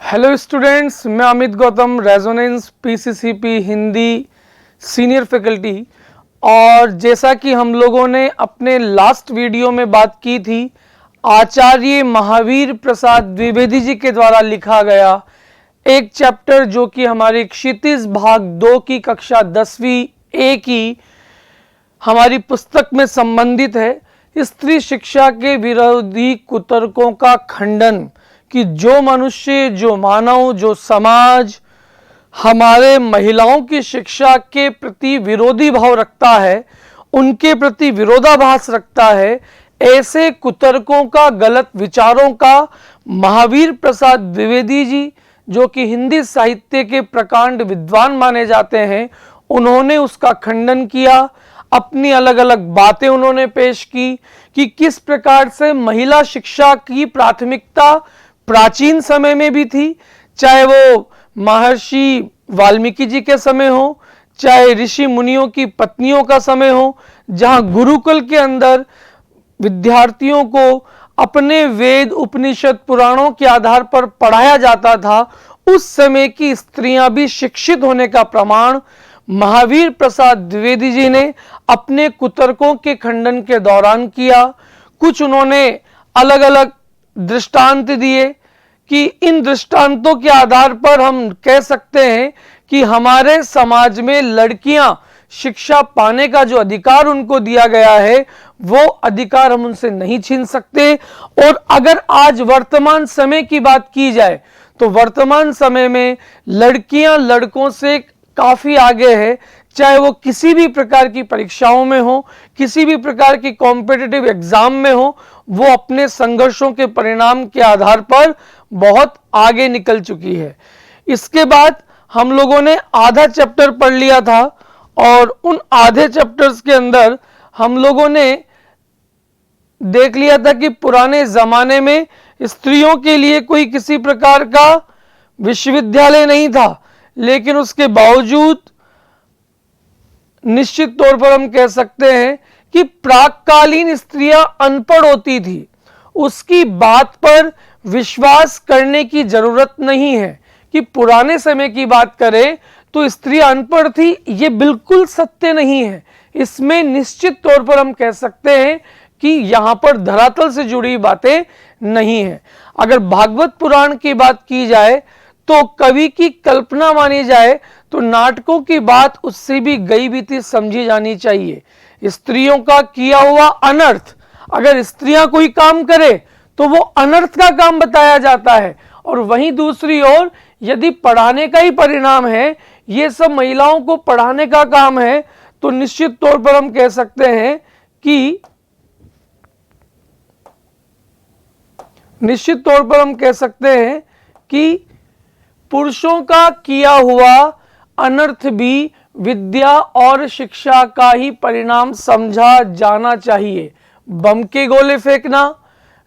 Hello students, मैं Amit Gautam, Resonance PCCP Hindi senior faculty. और जैसा कि हम लोगों ने अपने लास्ट वीडियो में बात की थी, आचार्य महावीर प्रसाद द्विवेदी जी के द्वारा लिखा गया एक चैप्टर जो कि हमारी क्षितिज भाग 2 की कक्षा 10वीं ए की हमारी पुस्तक में संबंधित है, स्त्री शिक्षा के विरोधी कुतर्कों का खंडन। कि जो मनुष्य, जो मानव, जो समाज हमारे महिलाओं की शिक्षा के प्रति विरोधी भाव रखता है, उनके प्रति विरोधाभास रखता है, ऐसे कुतर्कों का, गलत विचारों का महावीर प्रसाद द्विवेदी जी, जो कि हिंदी साहित्य के प्रकांड विद्वान माने जाते हैं, उन्होंने उसका खंडन किया। अपनी अलग अलग बातें उन्होंने पेश की कि किस प्रकार से महिला शिक्षा की प्राथमिकता प्राचीन समय में भी थी, चाहे वो महर्षि वाल्मीकि जी के समय हो, चाहे ऋषि मुनियों की पत्नियों का समय हो, जहां गुरुकुल के अंदर विद्यार्थियों को अपने वेद, उपनिषद, पुराणों के आधार पर पढ़ाया जाता था। उस समय की स्त्रियां भी शिक्षित होने का प्रमाण महावीर प्रसाद द्विवेदी जी ने अपने कुतर्कों के खंडन के दौरान किया। कुछ उन्होंने अलग अलग दृष्टांत दिए कि इन दृष्टांतों के आधार पर हम कह सकते हैं कि हमारे समाज में लड़कियां शिक्षा पाने का जो अधिकार उनको दिया गया है, वो अधिकार हम उनसे नहीं छीन सकते। और अगर आज वर्तमान समय की बात की जाए तो वर्तमान समय में लड़कियां लड़कों से काफी आगे है, चाहे वो किसी भी प्रकार की परीक्षाओं में हो, किसी भी प्रकार की कॉम्पिटिटिव एग्जाम में हो, वो अपने संघर्षों के परिणाम के आधार पर बहुत आगे निकल चुकी है। इसके बाद हम लोगों ने आधा चैप्टर पढ़ लिया था और उन आधे चैप्टर्स के अंदर हम लोगों ने देख लिया था कि पुराने जमाने में स्त्रियों के लिए कोई किसी प्रकार का विश्वविद्यालय नहीं था, लेकिन उसके बावजूद निश्चित तौर पर हम कह सकते हैं कि प्राककालीन स्त्रियां अनपढ़ होती थी। उसकी बात पर विश्वास करने की जरूरत नहीं है कि पुराने समय की बात करें तो स्त्रियां अनपढ़ थी, ये बिल्कुल सत्य नहीं है। इसमें निश्चित तौर पर हम कह सकते हैं कि यहां पर धरातल से जुड़ी बातें नहीं है। अगर भागवत पुराण की बात की जाए तो कवि की कल्पना मानी जाए तो नाटकों की बात उससे भी गई बीती समझी जानी चाहिए। स्त्रियों का किया हुआ अनर्थ, अगर स्त्रियां कोई काम करे तो वो अनर्थ का काम बताया जाता है, और वहीं दूसरी ओर यदि पढ़ाने का ही परिणाम है, ये सब महिलाओं को पढ़ाने का काम है, तो निश्चित तौर पर हम कह सकते हैं कि पुरुषों का किया हुआ अनर्थ भी विद्या और शिक्षा का ही परिणाम समझा जाना चाहिए। बम के गोले फेंकना,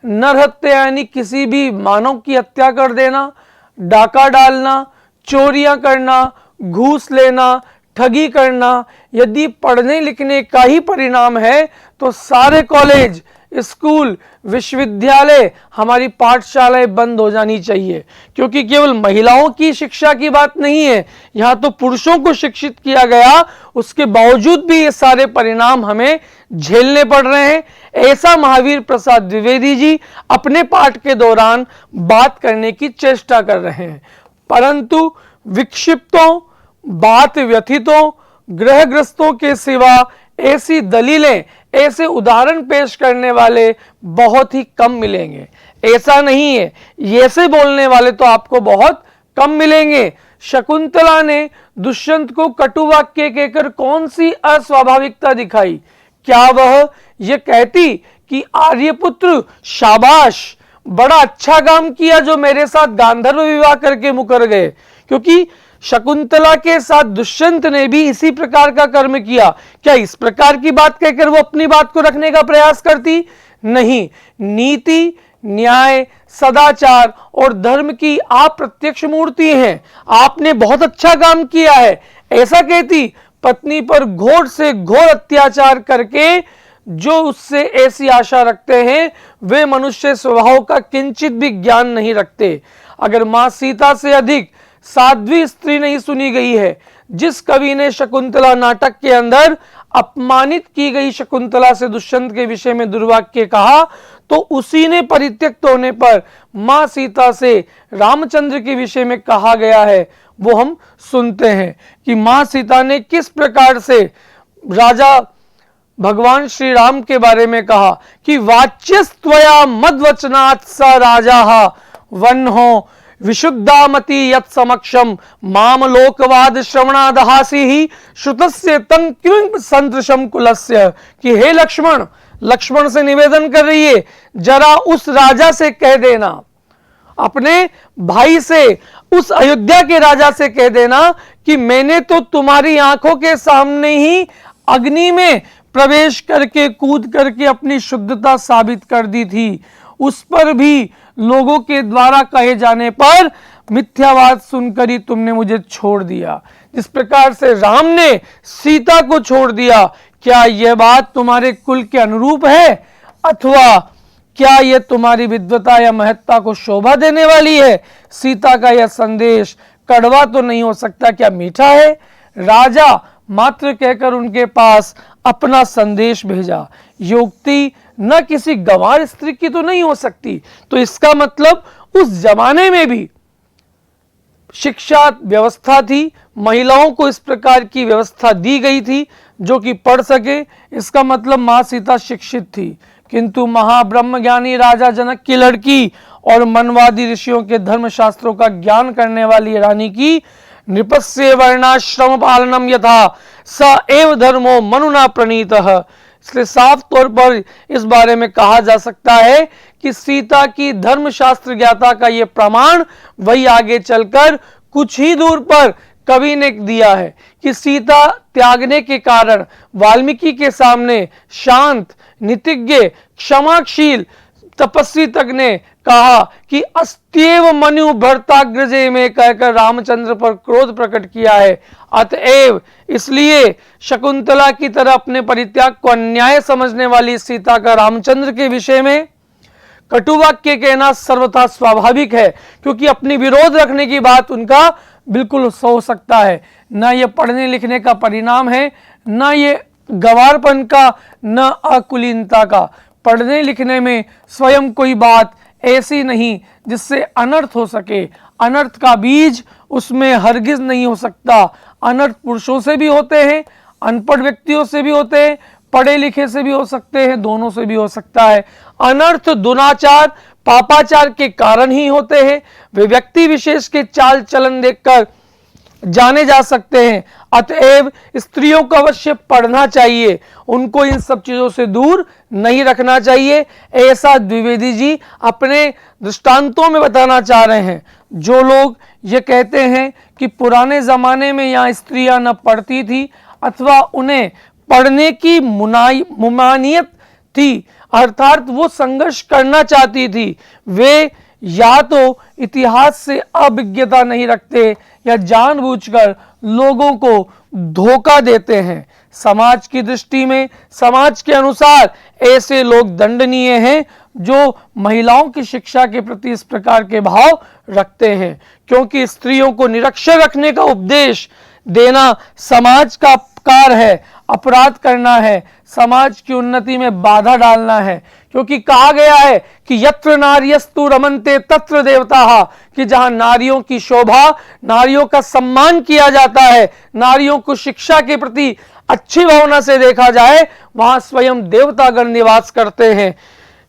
नरहत्या यानी किसी भी मानव की हत्या कर देना, डाका डालना, चोरियां करना, घूस लेना, ठगी करना, यदि पढ़ने लिखने का ही परिणाम है तो सारे कॉलेज, स्कूल, विश्वविद्यालय, हमारी पाठशालाएं बंद हो जानी चाहिए। क्योंकि केवल महिलाओं की शिक्षा की बात नहीं है, यहां तो पुरुषों को शिक्षित किया गया, उसके बावजूद भी ये सारे परिणाम हमें झेलने पड़ रहे हैं। ऐसा महावीर प्रसाद द्विवेदी जी अपने पाठ के दौरान बात करने की चेष्टा कर रहे हैं, परंतु विक्षिप्तों, बात व्यथितों, ग्रहग्रस्तों के सिवा ऐसी दलीलें, ऐसे उदाहरण पेश करने वाले बहुत ही कम मिलेंगे। ऐसा नहीं है, ऐसे बोलने वाले तो आपको बहुत कम मिलेंगे। शकुंतला ने दुष्यंत को कटु वाक्य कहकर कौन सी अस्वाभाविकता दिखाई? क्या वह ये कहती कि आर्यपुत्र शाबाश, बड़ा अच्छा काम किया जो मेरे साथ गांधर्व विवाह करके मुकर गए? क्योंकि शकुंतला के साथ दुष्यंत ने भी इसी प्रकार का कर्म किया। क्या इस प्रकार की बात कहकर वो अपनी बात को रखने का प्रयास करती? नहीं। नीति, न्याय, सदाचार और धर्म की आप प्रत्यक्ष मूर्ति हैं, आपने बहुत अच्छा काम किया है, ऐसा कहती। पत्नी पर घोर से घोर अत्याचार करके जो उससे ऐसी आशा रखते हैं वे मनुष्य स्वभाव का किंचित भी ज्ञान नहीं रखते। अगर मां सीता से अधिक साध्वी स्त्री नहीं सुनी गई है। जिस कवि ने शकुंतला नाटक के अंदर अपमानित की गई शकुंतला से दुष्यंत के विषय में दुर्वाक्य कहा, तो उसी ने परित्यक्त होने पर मां सीता से रामचंद्र के विषय में कहा गया है। वो हम सुनते हैं कि मां सीता ने किस प्रकार से राजा भगवान श्री राम के बारे में कहा कि वाच्यस्त्वया मद्वचनात् स राजा वन्हो विशुद्धामति यत् समक्षम माम लोकवाद श्रवणादहासी ही श्रुतस्य तं किं संतृशम कुलस्य, कि हे लक्ष्मण, लक्ष्मण से निवेदन कर रही है, जरा उस राजा से कह देना, अपने भाई से, उस अयोध्या के राजा से कह देना कि मैंने तो तुम्हारी आंखों के सामने ही अग्नि में प्रवेश करके कूद करके अपनी शुद्धता साबित कर दी थी। उस पर भी लोगों के द्वारा कहे जाने पर मिथ्यावाद सुनकर ही तुमने मुझे छोड़ दिया। जिस प्रकार से राम ने सीता को छोड़ दिया, क्या यह बात तुम्हारे कुल के अनुरूप है, अथवा क्या यह तुम्हारी विद्वता या महत्ता को शोभा देने वाली है? सीता का यह संदेश कड़वा तो नहीं हो सकता, क्या मीठा है? राजा मात्र कहकर उनके पास अपना संदेश भेजा। ये उक्ति न किसी गंवार स्त्री की तो नहीं हो सकती। तो इसका मतलब उस जमाने में भी शिक्षा व्यवस्था थी, महिलाओं को इस प्रकार की व्यवस्था दी गई थी जो कि पढ़ सके। इसका मतलब मां सीता शिक्षित थी। किंतु महाब्रह्म ज्ञानी राजा जनक की लड़की और मनवादी ऋषियों के धर्मशास्त्रों का ज्ञान करने वाली रानी की नृपस्य वर्णाश्रम पालनम यथा स एव धर्मो मनुना प्रणीतः। इसलिए साफ तौर पर इस बारे में कहा जा सकता है कि सीता की धर्मशास्त्र ज्ञाता का ये प्रमाण वही आगे चलकर कुछ ही दूर पर कवि ने दिया है कि सीता त्यागने के कारण वाल्मीकि के सामने शांत, नीतिज्ञ, क्षमाशील तपस्वी तक ने कहा कि अस्त्येव मनु भरताग्रजे में कहकर रामचंद्र पर क्रोध प्रकट किया है। अतएव इसलिए शकुंतला की तरह अपने परित्याग को अन्याय समझने वाली सीता का रामचंद्र के विषय में कटुवाक्य कहना सर्वथा स्वाभाविक है, क्योंकि अपनी विरोध रखने की बात उनका बिल्कुल हो सकता है। न ये पढ़ने लिखने का परिणाम है, न ये गंवारपन का, न अकुलीनता का। पढ़ने लिखने में स्वयं कोई बात ऐसी नहीं जिससे अनर्थ हो सके। अनर्थ का बीज उसमें हरगिज नहीं हो सकता। अनर्थ पुरुषों से भी होते हैं, अनपढ़ व्यक्तियों से भी होते हैं, पढ़े लिखे से भी हो सकते हैं, दोनों से भी हो सकता है। अनर्थ दुराचार, पापाचार के कारण ही होते हैं। वे व्यक्ति विशेष के चाल चलन देखकर जाने जा सकते हैं। अतएव स्त्रियों को अवश्य पढ़ना चाहिए, उनको इन सब चीजों से दूर नहीं रखना चाहिए। ऐसा द्विवेदी जी अपने दृष्टांतों में बताना चाह रहे हैं। जो लोग ये कहते हैं कि पुराने जमाने में यहाँ स्त्रियां न पढ़ती थी अथवा उन्हें पढ़ने की मुमानियत थी, अर्थात वो संघर्ष करना चाहती थी, वे या तो इतिहास से अभिज्ञता नहीं रखते या जानबूझकर लोगों को धोखा देते हैं। समाज की दृष्टि में, समाज के अनुसार ऐसे लोग दंडनीय हैं जो महिलाओं की शिक्षा के प्रति इस प्रकार के भाव रखते हैं, क्योंकि स्त्रियों को निरक्षर रखने का उपदेश देना समाज का कार्य है, अपराध करना है, समाज की उन्नति में बाधा डालना है। क्योंकि कहा गया है कि यत्र नार्यस्तु रमन्ते तत्र देवताः, कि जहां नारियों की शोभा, नारियों का सम्मान किया जाता है, नारियों को शिक्षा के प्रति अच्छी भावना से देखा जाए, वहां स्वयं देवतागण निवास करते हैं।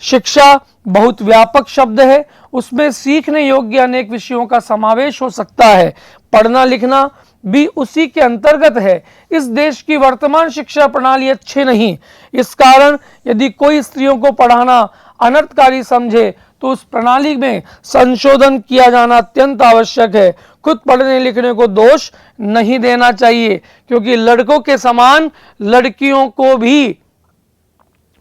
शिक्षा बहुत व्यापक शब्द है, उसमें सीखने योग्य अनेक विषयों का समावेश हो सकता है। पढ़ना लिखना भी उसी के अंतर्गत है। इस देश की वर्तमान शिक्षा प्रणाली अच्छी नहीं, इस कारण यदि कोई स्त्रियों को पढ़ाना अनर्थकारी समझे तो उस प्रणाली में संशोधन किया जाना अत्यंत आवश्यक है। खुद पढ़ने लिखने को दोष नहीं देना चाहिए, क्योंकि लड़कों के समान लड़कियों को भी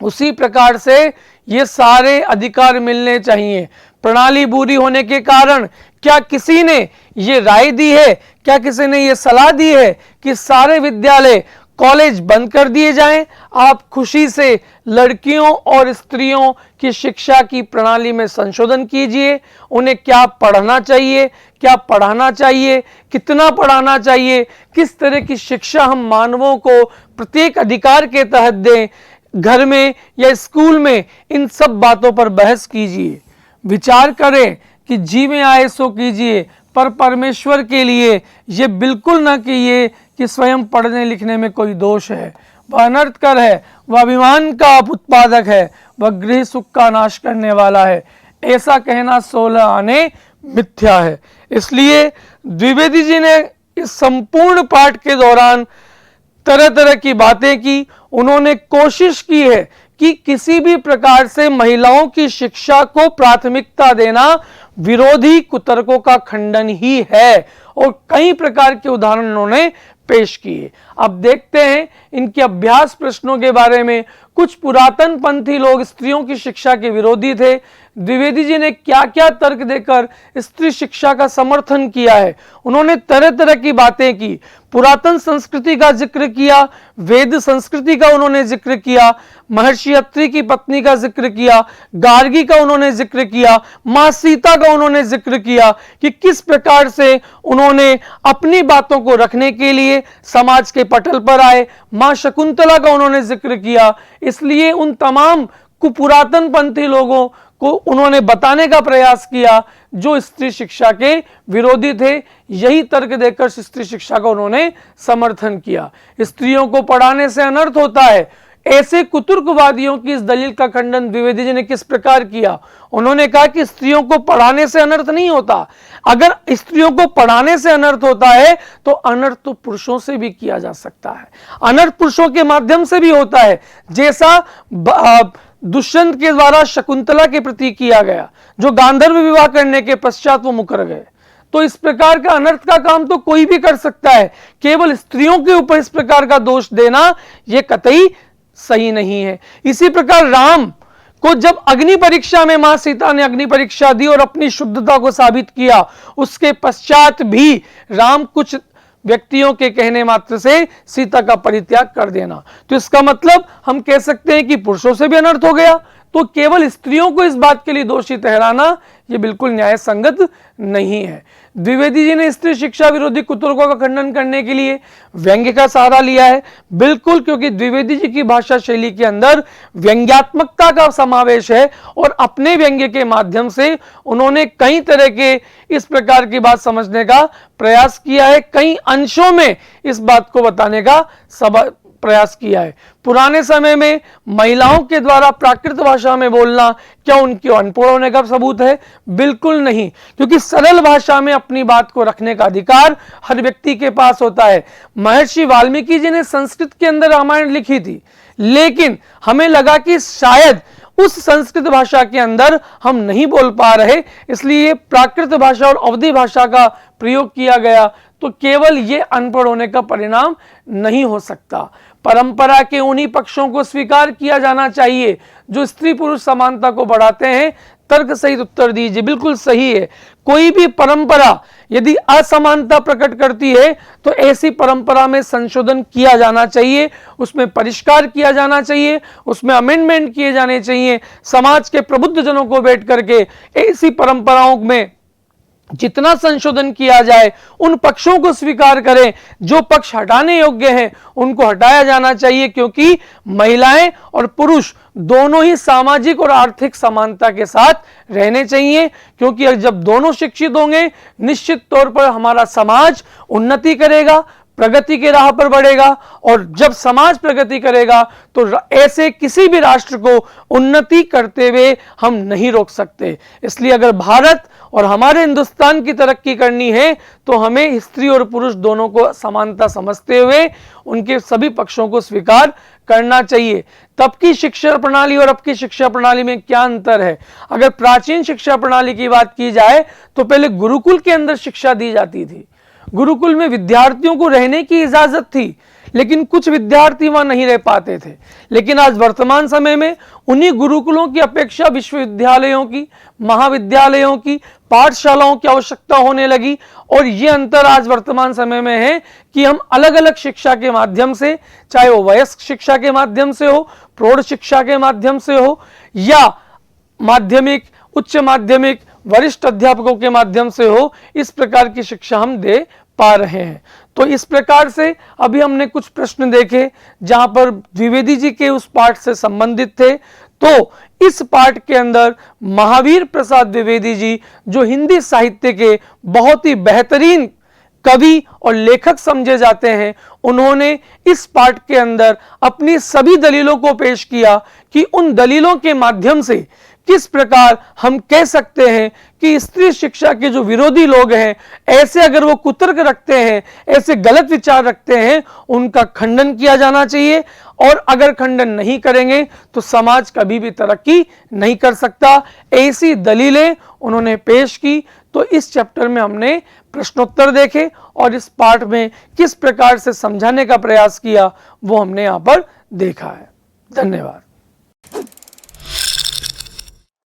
उसी प्रकार से ये सारे अधिकार मिलने चाहिए। प्रणाली बुरी होने के कारण क्या किसी ने ये राय दी है, क्या किसी ने ये सलाह दी है कि सारे विद्यालय कॉलेज बंद कर दिए जाएं, आप खुशी से लड़कियों और स्त्रियों की शिक्षा की प्रणाली में संशोधन कीजिए। उन्हें क्या पढ़ना चाहिए, क्या पढ़ाना चाहिए, कितना पढ़ाना चाहिए, किस तरह की शिक्षा हम मानवों को प्रत्येक अधिकार के तहत दें, घर में या स्कूल में, इन सब बातों पर बहस कीजिए। विचार करें कि जी में आए सो कीजिए, पर परमेश्वर के लिए ये बिल्कुल ना कीजिए कि स्वयं पढ़ने लिखने में कोई दोष है। वह अनर्थकर है, वह अभिमान का उत्पादक है, वह गृह सुख का नाश करने वाला है। ऐसा कहना 16 आने मिथ्या है। इसलिए द्विवेदी जी ने इस संपूर्ण पाठ के दौरान तरह तरह की बातें की। उन्होंने कोशिश की है कि किसी भी प्रकार से महिलाओं की शिक्षा को प्राथमिकता देना विरोधी कुतर्कों का खंडन ही है, और कई प्रकार के उदाहरण उन्होंने पेश किए। अब देखते हैं इनके अभ्यास प्रश्नों के बारे में। कुछ पुरातन पंथी लोग स्त्रियों की शिक्षा के विरोधी थे। द्विवेदी जी ने क्या क्या तर्क देकर स्त्री शिक्षा का समर्थन किया है। उन्होंने तरह तरह की बातें की, पुरातन संस्कृति का जिक्र किया, वेद संस्कृति का उन्होंने जिक्र किया, महर्षि अत्रि की पत्नी का जिक्र किया, गार्गी का उन्होंने जिक्र किया, मां सीता का उन्होंने जिक्र किया कि किस प्रकार से उन्होंने अपनी बातों को रखने के लिए समाज के पटल पर आए। मां शकुंतला का उन्होंने जिक्र किया। इसलिए उन तमाम पुरातन पंथी लोगों को उन्होंने बताने का प्रयास किया जो स्त्री शिक्षा के विरोधी थे। यही तर्क देकर स्त्री शिक्षा का उन्होंने समर्थन किया। स्त्रियों को पढ़ाने से अनर्थ होता है, ऐसे कुतर्कवादियों की इस दलील का खंडन द्विवेदी जी ने किस प्रकार किया। उन्होंने कहा कि स्त्रियों को पढ़ाने से अनर्थ नहीं होता। अगर स्त्रियों को पढ़ाने से अनर्थ होता है तो अनर्थ तो पुरुषों से भी किया जा सकता है, अनर्थ पुरुषों के माध्यम से भी होता है, जैसा दुष्यंत के द्वारा शकुंतला के प्रति किया गया, जो गांधर्व विवाह करने के पश्चात वो मुकर गए। तो इस प्रकार का अनर्थ का काम तो कोई भी कर सकता है, केवल स्त्रियों के ऊपर इस प्रकार का दोष देना यह कतई सही नहीं है। इसी प्रकार राम को जब अग्नि परीक्षा में मां सीता ने अग्नि परीक्षा दी और अपनी शुद्धता को साबित किया, उसके पश्चात भी राम कुछ व्यक्तियों के कहने मात्र से सीता का परित्याग कर देना, तो इसका मतलब हम कह सकते हैं कि पुरुषों से भी अनर्थ हो गया। तो केवल स्त्रियों को इस बात के लिए दोषी ठहराना यह बिल्कुल न्याय संगत नहीं है। द्विवेदी जी ने स्त्री शिक्षा विरोधी कुतर्कों का खंडन करने के लिए व्यंग्य का सहारा लिया है, बिल्कुल, क्योंकि द्विवेदी जी की भाषा शैली के अंदर व्यंग्यात्मकता का समावेश है और अपने व्यंग्य के माध्यम से उन्होंने कई तरह के इस प्रकार की बात समझने का प्रयास किया है, कई अंशों में इस बात को बताने का प्रयास किया है। पुराने समय में महिलाओं के द्वारा प्राकृत भाषा में बोलना क्या उनके अनपढ़ होने का सबूत है? बिल्कुल नहीं, क्योंकि सरल भाषा में अपनी बात को रखने का अधिकार हर व्यक्ति के पास होता है। महर्षि वाल्मीकि जी ने संस्कृत के अंदर रामायण लिखी थी, लेकिन हमें लगा कि शायद उस संस्कृत भाषा के अंदर हम नहीं बोल पा रहे, इसलिए प्राकृत भाषा और अवधी भाषा का प्रयोग किया गया। तो केवल ये अनपढ़ होने का परिणाम नहीं हो सकता। परंपरा के उन्हीं पक्षों को स्वीकार किया जाना चाहिए जो स्त्री पुरुष समानता को बढ़ाते हैं। तर्क सहित उत्तर दीजिए, बिल्कुल सही है। कोई भी परंपरा यदि असमानता प्रकट करती है तो ऐसी परंपरा में संशोधन किया जाना चाहिए, उसमें परिष्कार किया जाना चाहिए, उसमें अमेंडमेंट किए जाने चाहिए। समाज के प्रबुद्ध जनों को बैठ करके ऐसी परंपराओं में जितना संशोधन किया जाए, उन पक्षों को स्वीकार करें जो पक्ष हटाने योग्य हैं, उनको हटाया जाना चाहिए, क्योंकि महिलाएं और पुरुष दोनों ही सामाजिक और आर्थिक समानता के साथ रहने चाहिए। क्योंकि जब दोनों शिक्षित होंगे, निश्चित तौर पर हमारा समाज उन्नति करेगा, प्रगति के राह पर बढ़ेगा, और जब समाज प्रगति करेगा तो ऐसे किसी भी राष्ट्र को उन्नति करते हुए हम नहीं रोक सकते। इसलिए अगर भारत और हमारे हिंदुस्तान की तरक्की करनी है तो हमें स्त्री और पुरुष दोनों को समानता समझते हुए उनके सभी पक्षों को स्वीकार करना चाहिए। तब की शिक्षा प्रणाली और अब की शिक्षा प्रणाली में क्या अंतर है? अगर प्राचीन शिक्षा प्रणाली की बात की जाए तो पहले गुरुकुल के अंदर शिक्षा दी जाती थी। गुरुकुल में विद्यार्थियों को रहने की इजाजत थी, लेकिन कुछ विद्यार्थी वहां नहीं रह पाते थे। लेकिन आज वर्तमान समय में उन्हीं गुरुकुलों की अपेक्षा विश्वविद्यालयों की, महाविद्यालयों की, पाठशालाओं की आवश्यकता होने लगी। और ये अंतर आज वर्तमान समय में है कि हम अलग अलग शिक्षा के माध्यम से, चाहे वो वयस्क शिक्षा के माध्यम से हो, प्रौढ़ शिक्षा के माध्यम से हो, या माध्यमिक, उच्च माध्यमिक, वरिष्ठ अध्यापकों के माध्यम से हो, इस प्रकार की शिक्षा हम दे पा रहे हैं। तो इस प्रकार से अभी हमने कुछ प्रश्न देखे जहां पर द्विवेदी जी के उस पाठ से संबंधित थे। तो इस पाठ के अंदर महावीर प्रसाद द्विवेदी जी, जो हिंदी साहित्य के बहुत ही बेहतरीन कवि और लेखक समझे जाते हैं, उन्होंने इस पाठ के अंदर अपनी सभी दलीलों को पेश किया कि उन दलीलों के माध्यम से किस प्रकार हम कह सकते हैं कि स्त्री शिक्षा के जो विरोधी लोग हैं, ऐसे अगर वो कुतर्क रखते हैं, ऐसे गलत विचार रखते हैं, उनका खंडन किया जाना चाहिए। और अगर खंडन नहीं करेंगे तो समाज कभी भी तरक्की नहीं कर सकता। ऐसी दलीलें उन्होंने पेश की। तो इस चैप्टर में हमने प्रश्नोत्तर देखे और इस पाठ में किस प्रकार से समझाने का प्रयास किया वो हमने यहाँ पर देखा है। धन्यवाद।